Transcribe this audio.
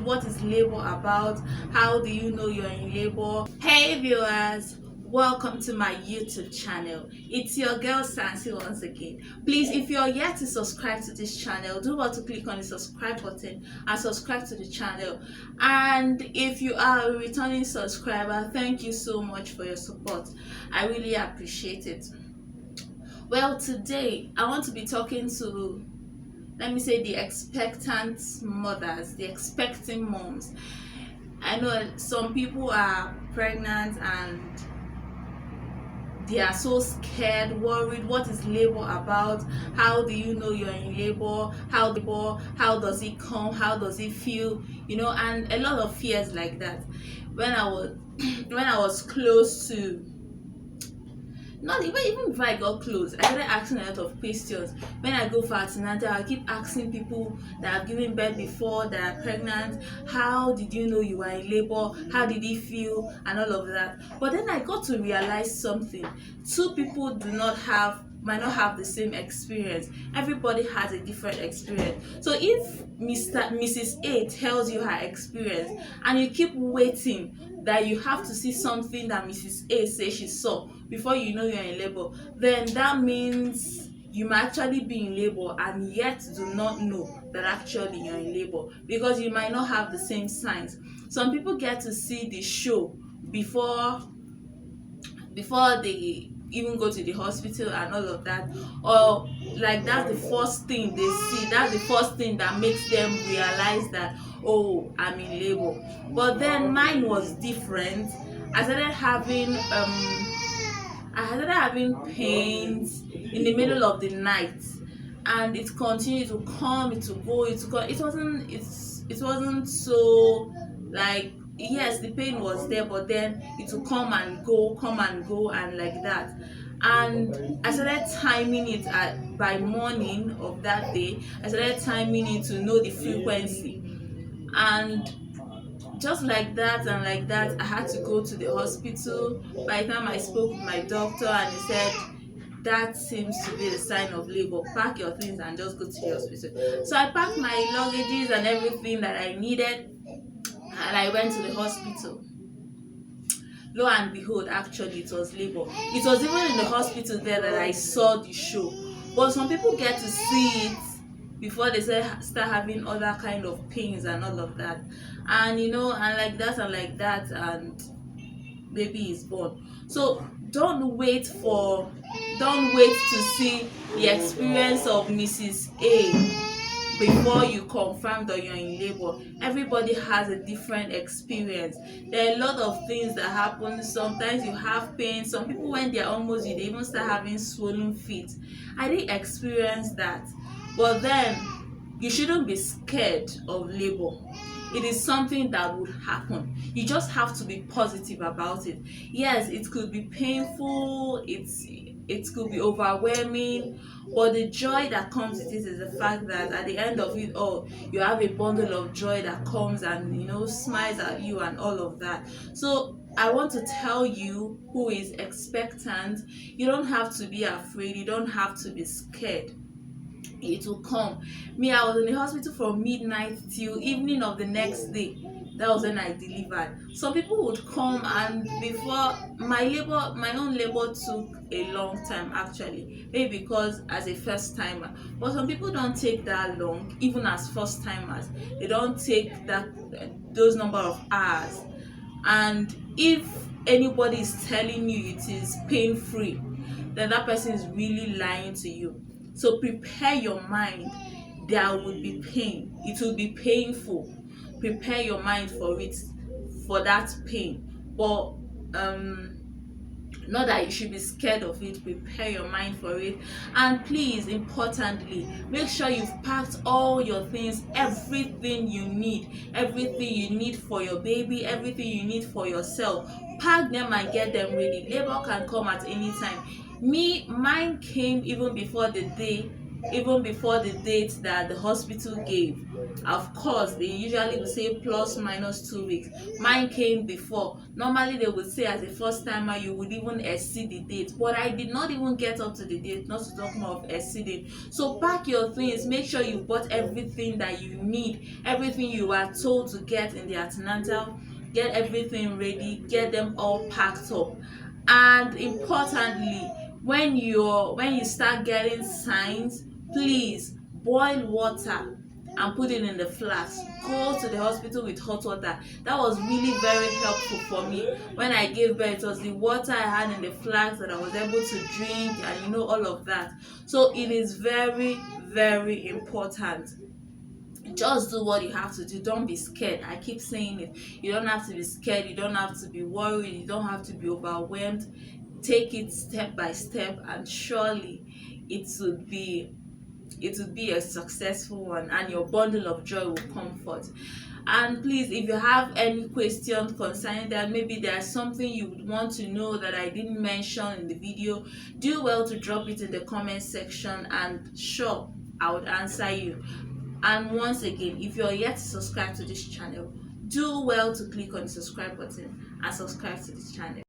what is labor about, how do you know you're in labor. Hey viewers, welcome to my YouTube channel. It's your girl Sansi once again. Please, if you're yet to subscribe to this channel, do want to click on the subscribe button and subscribe to the channel. And if you are a returning subscriber, thank you so much for your support. I really appreciate it. Well, today I want to be talking to, let me say, the expectant mothers, the expecting moms. I know some people are pregnant and they are so scared, worried. What is labor about? How do you know you're in labor? How does it come? How does it feel? And a lot of fears like that. When I was when I was close to, not even if I got close, I started asking a lot of questions. When I go for antenatal, I keep asking people that have given birth before, that are pregnant, how did you know you were in labor? How did it feel? And all of that. But then I got to realize something. Two people might not have the same experience. Everybody has a different experience. So if Mrs. A tells you her experience and you keep waiting that you have to see something that Mrs. A says she saw before you know you're in labor, then that means you might actually be in labor and yet do not know that actually you're in labor, because you might not have the same signs. Some people get to see the show before they even go to the hospital and all of that, or like that's the first thing they see, that's the first thing that makes them realize that, oh, I'm in labor. But then mine was different. I started having pains in the middle of the night, and it continued to come, it wasn't so, like, yes, the pain was there, but then it will come and go and like that. And I started timing it by morning of that day. I started timing it to know the frequency, and just like that and like that, I had to go to the hospital. By the time I spoke with my doctor, and he said, that seems to be the sign of labor. Pack your things and just go to the hospital. So I packed my luggages and everything that I needed, and I went to the hospital. Lo and behold, actually it was labor. It was even in the hospital there that I saw the show. But some people get to see it before they start having other kind of pains and all of that, and and like that, and baby is born. So don't wait to see the experience of Mrs. A before you confirm that you're in labor. Everybody has a different experience. There are a lot of things that happen. Sometimes you have pain. Some people, when they're almost due, they even start having swollen feet. I didn't experience that. But then you shouldn't be scared of labor. It is something that would happen. You just have to be positive about it. Yes, it could be painful, it could be overwhelming, but the joy that comes with it is the fact that at the end of it all, you have a bundle of joy that comes and smiles at you and all of that. So I want to tell you, who is expectant, you don't have to be afraid, you don't have to be scared. It will come. Me, I was in the hospital from midnight till evening of the next day. That was when I delivered. Some people would come, and before my own labor took a long time, actually, maybe because as a first timer. But some people don't take that long, even as first timers. They don't take those number of hours. And if anybody is telling you it is pain free, then that person is really lying to you. So prepare your mind. There will be pain. It will be painful. Prepare your mind for it, for that pain. But not that you should be scared of it. Prepare your mind for it. And please, importantly, make sure you've packed all your things, everything you need for your baby, everything you need for yourself. Pack them and get them ready. Labor can come at any time. Mine came even before the date that the hospital gave. Of course, they usually will say plus minus 2 weeks. Mine came before. Normally they would say as a first timer you would even exceed the date, but I did not even get up to the date, not to talk more of exceeding. So pack your things, make sure you bought everything that you need, everything you are told to get in the antenatal. Get everything ready, get them all packed up. And importantly, when you start getting signs, please boil water and put it in the flask. Go to the hospital with hot water. That was really very helpful for me when I gave birth. It was the water I had in the flask that I was able to drink, and all of that. So it is very, very important. Just do what you have to do. Don't be scared. I keep saying it. You don't have to be scared, you don't have to be worried, you don't have to be overwhelmed. Take it step by step, and surely it would be a successful one, and your bundle of joy will come forth. And please, if you have any questions concerning that, maybe there's something you would want to know that I didn't mention in the video, do well to drop it in the comment section, and sure, I would answer you. And once again, if you're yet to subscribe to this channel, do well to click on the subscribe button and subscribe to this channel.